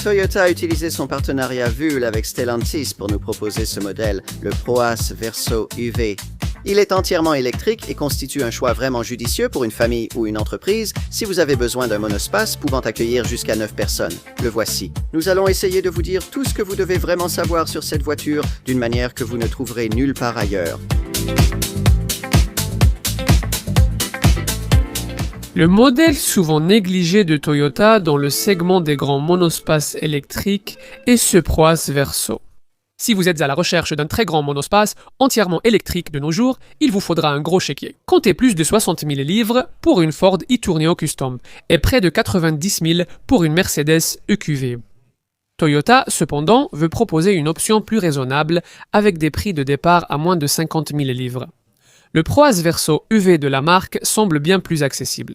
Toyota a utilisé son partenariat VUL avec Stellantis pour nous proposer ce modèle, le Proas Verso UV. Il est entièrement électrique et constitue un choix vraiment judicieux pour une famille ou une entreprise si vous avez besoin d'un monospace pouvant accueillir jusqu'à 9 personnes. Le voici. Nous allons essayer de vous dire tout ce que vous devez vraiment savoir sur cette voiture d'une manière que vous ne trouverez nulle part ailleurs. Le modèle souvent négligé de Toyota dans le segment des grands monospaces électriques est ce Proas Verso. Si vous êtes à la recherche d'un très grand monospace entièrement électrique de nos jours, il vous faudra un gros chéquier. Comptez plus de 60 000 livres pour une Ford e-Tourneo Custom et près de 90 000 pour une Mercedes EQV. Toyota, cependant, veut proposer une option plus raisonnable avec des prix de départ à moins de 50 000 livres. Le Proas Verso UV de la marque semble bien plus accessible.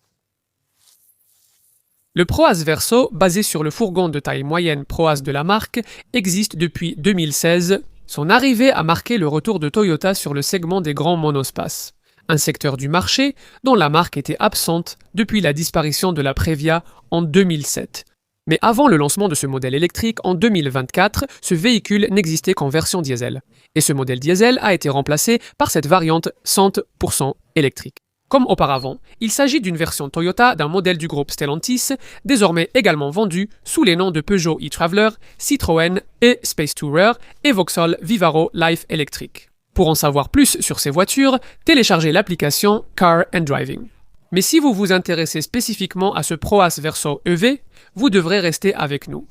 Le Proas Verso, basé sur le fourgon de taille moyenne Proas de la marque, existe depuis 2016. Son arrivée a marqué le retour de Toyota sur le segment des grands monospaces, un secteur du marché dont la marque était absente depuis la disparition de la Previa en 2007. Mais avant le lancement de ce modèle électrique en 2024, ce véhicule n'existait qu'en version diesel. Et ce modèle diesel a été remplacé par cette variante 100% électrique. Comme auparavant, il s'agit d'une version Toyota d'un modèle du groupe Stellantis, désormais également vendu sous les noms de Peugeot e-Traveler, Citroën et Space Tourer et Vauxhall Vivaro Life Electric. Pour en savoir plus sur ces voitures, téléchargez l'application Car and Driving. Mais si vous vous intéressez spécifiquement à ce Proas Verso EV, vous devrez rester avec nous.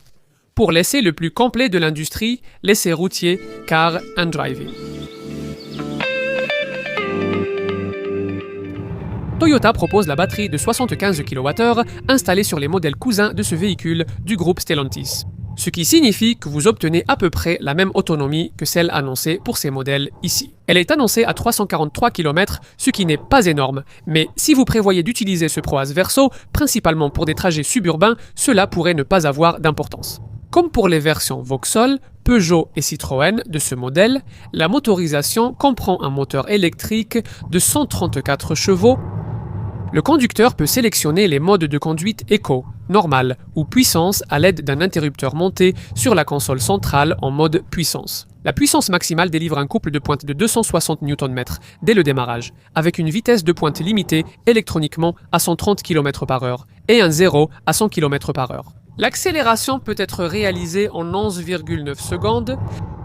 Pour l'essai le plus complet de l'industrie, l'essai routier Car and Driving. Toyota propose la batterie de 75 kWh installée sur les modèles cousins de ce véhicule du groupe Stellantis. Ce qui signifie que vous obtenez à peu près la même autonomie que celle annoncée pour ces modèles ici. Elle est annoncée à 343 km, ce qui n'est pas énorme, mais si vous prévoyez d'utiliser ce Proas Verso, principalement pour des trajets suburbains, cela pourrait ne pas avoir d'importance. Comme pour les versions Vauxhall, Peugeot et Citroën de ce modèle, la motorisation comprend un moteur électrique de 134 chevaux. Le conducteur peut sélectionner les modes de conduite éco, normal ou puissance à l'aide d'un interrupteur monté sur la console centrale en mode puissance. La puissance maximale délivre un couple de pointe de 260 Nm dès le démarrage, avec une vitesse de pointe limitée électroniquement à 130 km/h et un 0 à 100 km/h. L'accélération peut être réalisée en 11,9 secondes.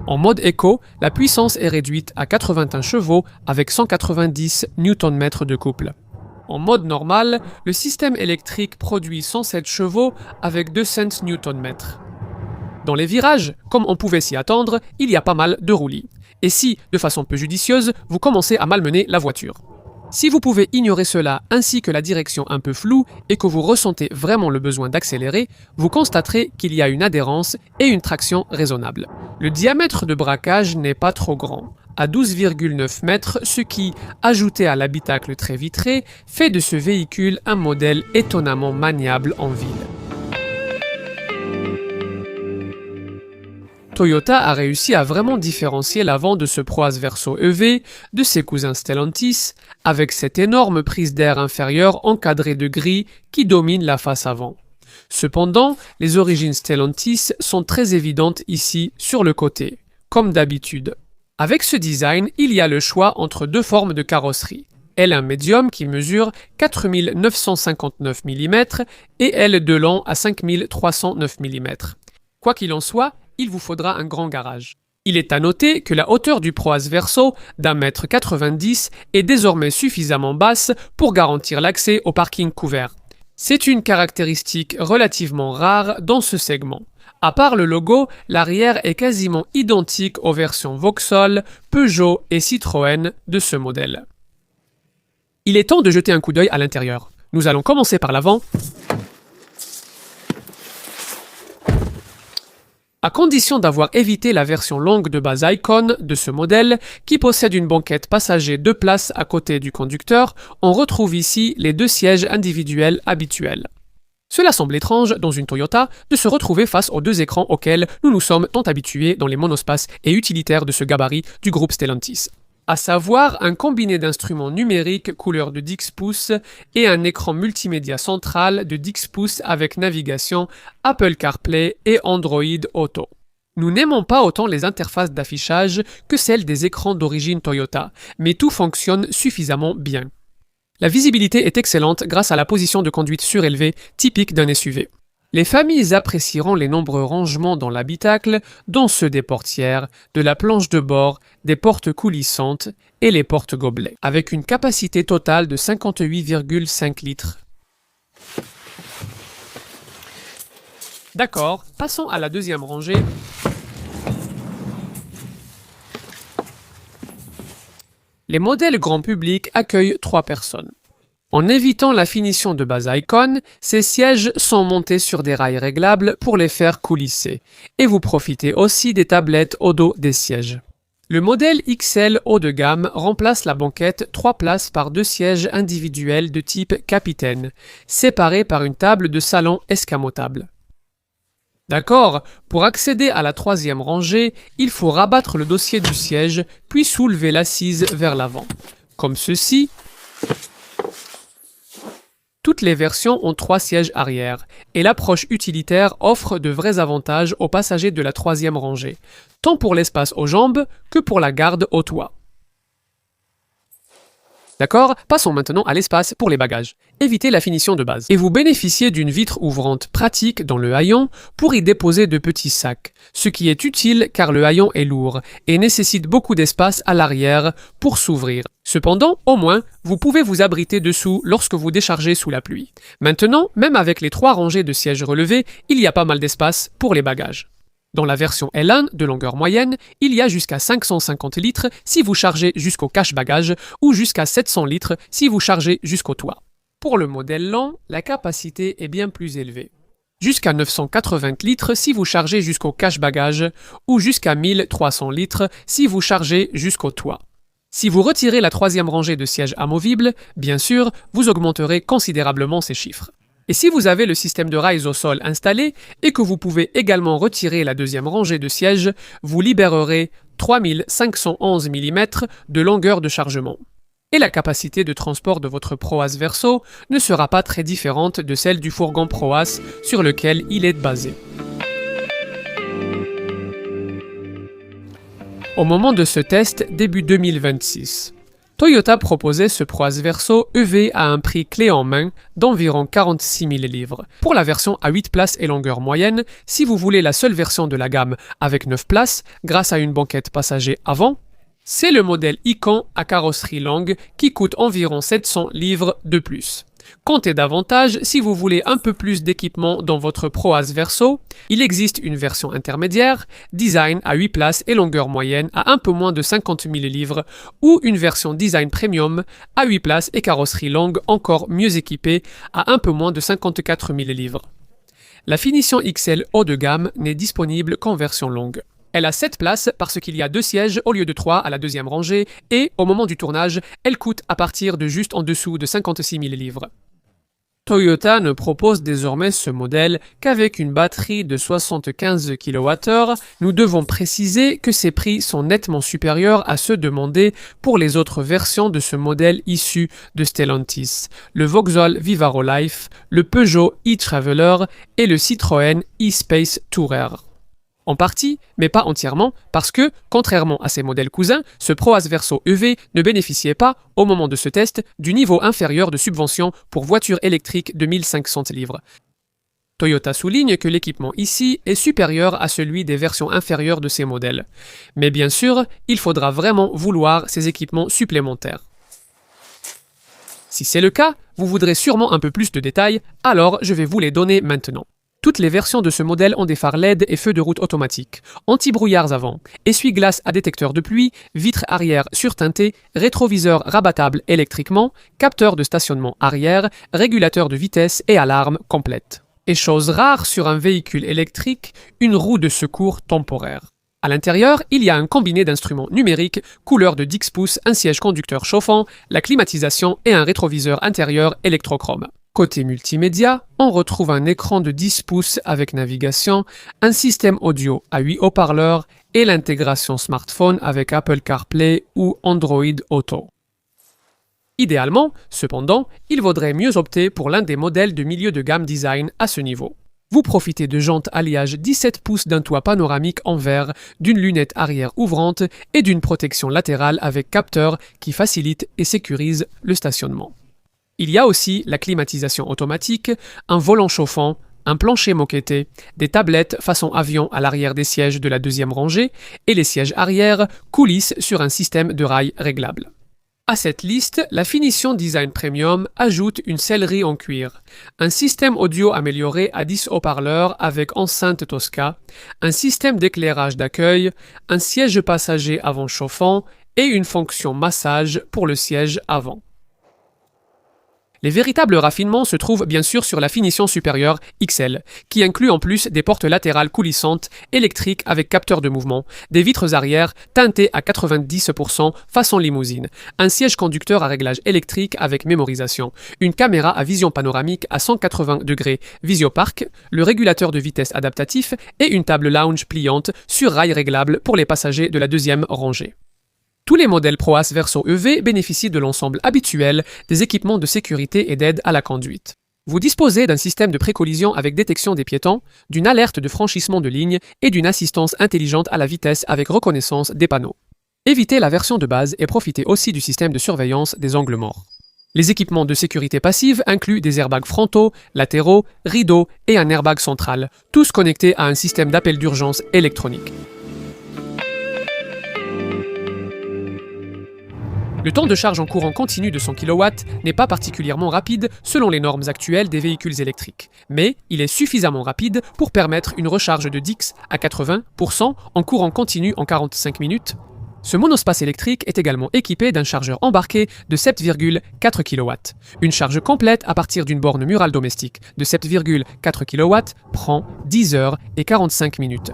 En mode éco, la puissance est réduite à 81 chevaux avec 190 Nm de couple. En mode normal, le système électrique produit 107 chevaux avec 200 Nm. Dans les virages, comme on pouvait s'y attendre, il y a pas mal de roulis. Et si, de façon peu judicieuse, vous commencez à malmener la voiture. Si vous pouvez ignorer cela ainsi que la direction un peu floue et que vous ressentez vraiment le besoin d'accélérer, vous constaterez qu'il y a une adhérence et une traction raisonnable. Le diamètre de braquage n'est pas trop grand, à 12,9 mètres, ce qui, ajouté à l'habitacle très vitré, fait de ce véhicule un modèle étonnamment maniable en ville. Toyota a réussi à vraiment différencier l'avant de ce Proas Verso EV de ses cousins Stellantis, avec cette énorme prise d'air inférieure encadrée de gris qui domine la face avant. Cependant, les origines Stellantis sont très évidentes ici sur le côté, comme d'habitude. Avec ce design, il y a le choix entre deux formes de carrosserie. Aile médium qui mesure 4959 mm et aile de long à 5309 mm. Quoi qu'il en soit, il vous faudra un grand garage. Il est à noter que la hauteur du Proas Verso d'1,90 m est désormais suffisamment basse pour garantir l'accès au parking couvert. C'est une caractéristique relativement rare dans ce segment. À part le logo, l'arrière est quasiment identique aux versions Vauxhall, Peugeot et Citroën de ce modèle. Il est temps de jeter un coup d'œil à l'intérieur. Nous allons commencer par l'avant. À condition d'avoir évité la version longue de base Icon de ce modèle, qui possède une banquette passager 2 places à côté du conducteur, on retrouve ici les 2 sièges individuels habituels. Cela semble étrange dans une Toyota de se retrouver face aux 2 écrans auxquels nous nous sommes tant habitués dans les monospaces et utilitaires de ce gabarit du groupe Stellantis. à savoir un combiné d'instruments numériques couleur de 10 pouces et un écran multimédia central de 10 pouces avec navigation, Apple CarPlay et Android Auto. Nous n'aimons pas autant les interfaces d'affichage que celles des écrans d'origine Toyota, mais tout fonctionne suffisamment bien. La visibilité est excellente grâce à la position de conduite surélevée typique d'un SUV. Les familles apprécieront les nombreux rangements dans l'habitacle, dont ceux des portières, de la planche de bord, des portes coulissantes et les portes gobelets, avec une capacité totale de 58,5 litres. D'accord, passons à la deuxième rangée. Les modèles grand public accueillent 3 personnes. En évitant la finition de base Icon, ces sièges sont montés sur des rails réglables pour les faire coulisser, et vous profitez aussi des tablettes au dos des sièges. Le modèle XL haut de gamme remplace la banquette 3 places par 2 sièges individuels de type capitaine, séparés par une table de salon escamotable. D'accord, pour accéder à la 3e rangée, il faut rabattre le dossier du siège, puis soulever l'assise vers l'avant. Comme ceci. Toutes les versions ont 3 sièges arrière, et l'approche utilitaire offre de vrais avantages aux passagers de la 3e rangée, tant pour l'espace aux jambes que pour la garde au toit. D'accord, passons maintenant à l'espace pour les bagages. Évitez la finition de base. Et vous bénéficiez d'une vitre ouvrante pratique dans le haillon pour y déposer de petits sacs, ce qui est utile car le haillon est lourd et nécessite beaucoup d'espace à l'arrière pour s'ouvrir. Cependant, au moins, vous pouvez vous abriter dessous lorsque vous déchargez sous la pluie. Maintenant, même avec les 3 rangées de sièges relevés, il y a pas mal d'espace pour les bagages. Dans la version L1 de longueur moyenne, il y a jusqu'à 550 litres si vous chargez jusqu'au cache-bagages ou jusqu'à 700 litres si vous chargez jusqu'au toit. Pour le modèle lent, la capacité est bien plus élevée. Jusqu'à 980 litres si vous chargez jusqu'au cache-bagages ou jusqu'à 1300 litres si vous chargez jusqu'au toit. Si vous retirez la 3e rangée de sièges amovibles, bien sûr, vous augmenterez considérablement ces chiffres. Et si vous avez le système de rails au sol installé et que vous pouvez également retirer la 2e rangée de sièges, vous libérerez 3511 mm de longueur de chargement. Et la capacité de transport de votre Proas Verso ne sera pas très différente de celle du fourgon Proas sur lequel il est basé. Au moment de ce test, début 2026, Toyota proposait ce Proas Verso EV à un prix clé en main d'environ 46 000 livres. Pour la version à 8 places et longueur moyenne, si vous voulez la seule version de la gamme avec 9 places, grâce à une banquette passager avant, c'est le modèle Icon à carrosserie longue qui coûte environ 700 livres de plus. Comptez davantage si vous voulez un peu plus d'équipement dans votre Proas Verso. Il existe une version intermédiaire, design à 8 places et longueur moyenne à un peu moins de 50 000 livres ou une version design premium à 8 places et carrosserie longue encore mieux équipée à un peu moins de 54 000 livres. La finition XL haut de gamme n'est disponible qu'en version longue. Elle a 7 places parce qu'il y a 2 sièges au lieu de 3 à la 2e rangée et, au moment du tournage, elle coûte à partir de juste en dessous de 56 000 livres. Toyota ne propose désormais ce modèle qu'avec une batterie de 75 kWh. Nous devons préciser que ces prix sont nettement supérieurs à ceux demandés pour les autres versions de ce modèle issu de Stellantis, le Vauxhall Vivaro Life, le Peugeot e-Traveler et le Citroën e-Space Tourer. En partie, mais pas entièrement, parce que, contrairement à ses modèles cousins, ce Proas Verso EV ne bénéficiait pas, au moment de ce test, du niveau inférieur de subvention pour voitures électriques de 1500 livres. Toyota souligne que l'équipement ici est supérieur à celui des versions inférieures de ces modèles. Mais bien sûr, il faudra vraiment vouloir ces équipements supplémentaires. Si c'est le cas, vous voudrez sûrement un peu plus de détails, alors je vais vous les donner maintenant. Toutes les versions de ce modèle ont des phares LED et feux de route automatiques, anti-brouillards avant, essuie-glace à détecteur de pluie, vitres arrière surteintées, rétroviseur rabattable électriquement, capteur de stationnement arrière, régulateur de vitesse et alarme complète. Et chose rare sur un véhicule électrique, une roue de secours temporaire. À l'intérieur, il y a un combiné d'instruments numériques, couleur de 10 pouces, un siège conducteur chauffant, la climatisation et un rétroviseur intérieur électrochrome. Côté multimédia, on retrouve un écran de 10 pouces avec navigation, un système audio à 8 haut-parleurs et l'intégration smartphone avec Apple CarPlay ou Android Auto. Idéalement, cependant, il vaudrait mieux opter pour l'un des modèles de milieu de gamme design à ce niveau. Vous profitez de jantes alliage 17 pouces d'un toit panoramique en verre, d'une lunette arrière ouvrante et d'une protection latérale avec capteur qui facilite et sécurise le stationnement. Il y a aussi la climatisation automatique, un volant chauffant, un plancher moquetté, des tablettes façon avion à l'arrière des sièges de la deuxième rangée et les sièges arrière coulissent sur un système de rails réglable. À cette liste, la finition Design Premium ajoute une sellerie en cuir, un système audio amélioré à 10 haut-parleurs avec enceinte Tosca, un système d'éclairage d'accueil, un siège passager avant chauffant et une fonction massage pour le siège avant. Les véritables raffinements se trouvent bien sûr sur la finition supérieure XL, qui inclut en plus des portes latérales coulissantes, électriques avec capteur de mouvement, des vitres arrière teintées à 90% façon limousine, un siège conducteur à réglage électrique avec mémorisation, une caméra à vision panoramique à 180 degrés Visiopark, le régulateur de vitesse adaptatif et une table lounge pliante sur rail réglable pour les passagers de la deuxième rangée. Tous les modèles ProAce Verso EV bénéficient de l'ensemble habituel des équipements de sécurité et d'aide à la conduite. Vous disposez d'un système de précollision avec détection des piétons, d'une alerte de franchissement de ligne et d'une assistance intelligente à la vitesse avec reconnaissance des panneaux. Évitez la version de base et profitez aussi du système de surveillance des angles morts. Les équipements de sécurité passive incluent des airbags frontaux, latéraux, rideaux et un airbag central, tous connectés à un système d'appel d'urgence électronique. Le temps de charge en courant continu de 100 kW n'est pas particulièrement rapide selon les normes actuelles des véhicules électriques, mais il est suffisamment rapide pour permettre une recharge de 10 à 80% en courant continu en 45 minutes. Ce monospace électrique est également équipé d'un chargeur embarqué de 7,4 kW. Une charge complète à partir d'une borne murale domestique de 7,4 kW prend 10 heures et 45 minutes.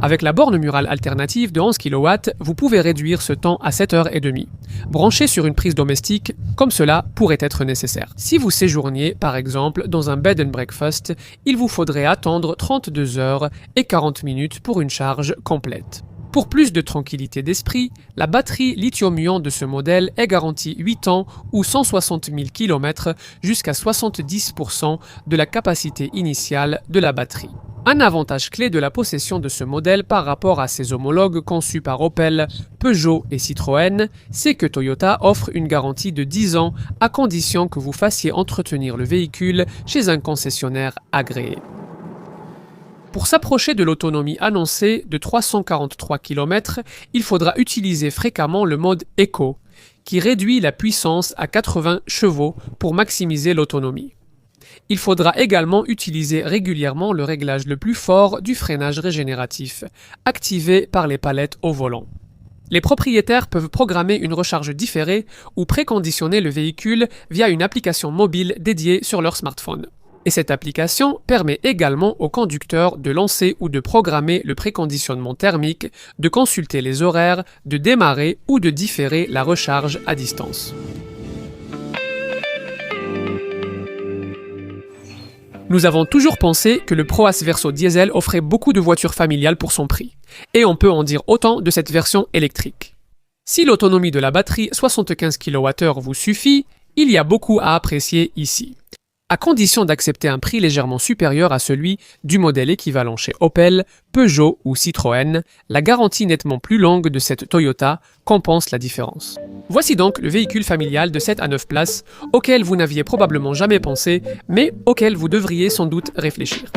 Avec la borne murale alternative de 11 kW, vous pouvez réduire ce temps à 7h30. Branché sur une prise domestique, comme cela pourrait être nécessaire. Si vous séjourniez, par exemple, dans un bed and breakfast, il vous faudrait attendre 32 heures et 40 minutes pour une charge complète. Pour plus de tranquillité d'esprit, la batterie lithium-ion de ce modèle est garantie 8 ans ou 160 000 km jusqu'à 70% de la capacité initiale de la batterie. Un avantage clé de la possession de ce modèle par rapport à ses homologues conçus par Opel, Peugeot et Citroën, c'est que Toyota offre une garantie de 10 ans à condition que vous fassiez entretenir le véhicule chez un concessionnaire agréé. Pour s'approcher de l'autonomie annoncée de 343 km, il faudra utiliser fréquemment le mode Eco, qui réduit la puissance à 80 chevaux pour maximiser l'autonomie. Il faudra également utiliser régulièrement le réglage le plus fort du freinage régénératif, activé par les palettes au volant. Les propriétaires peuvent programmer une recharge différée ou préconditionner le véhicule via une application mobile dédiée sur leur smartphone. Et cette application permet également aux conducteurs de lancer ou de programmer le préconditionnement thermique, de consulter les horaires, de démarrer ou de différer la recharge à distance. Nous avons toujours pensé que le ProAce Verso Diesel offrait beaucoup de voitures familiales pour son prix. Et on peut en dire autant de cette version électrique. Si l'autonomie de la batterie 75 kWh vous suffit, il y a beaucoup à apprécier ici. À condition d'accepter un prix légèrement supérieur à celui du modèle équivalent chez Opel, Peugeot ou Citroën, la garantie nettement plus longue de cette Toyota compense la différence. Voici donc le véhicule familial de 7 à 9 places auquel vous n'aviez probablement jamais pensé, mais auquel vous devriez sans doute réfléchir.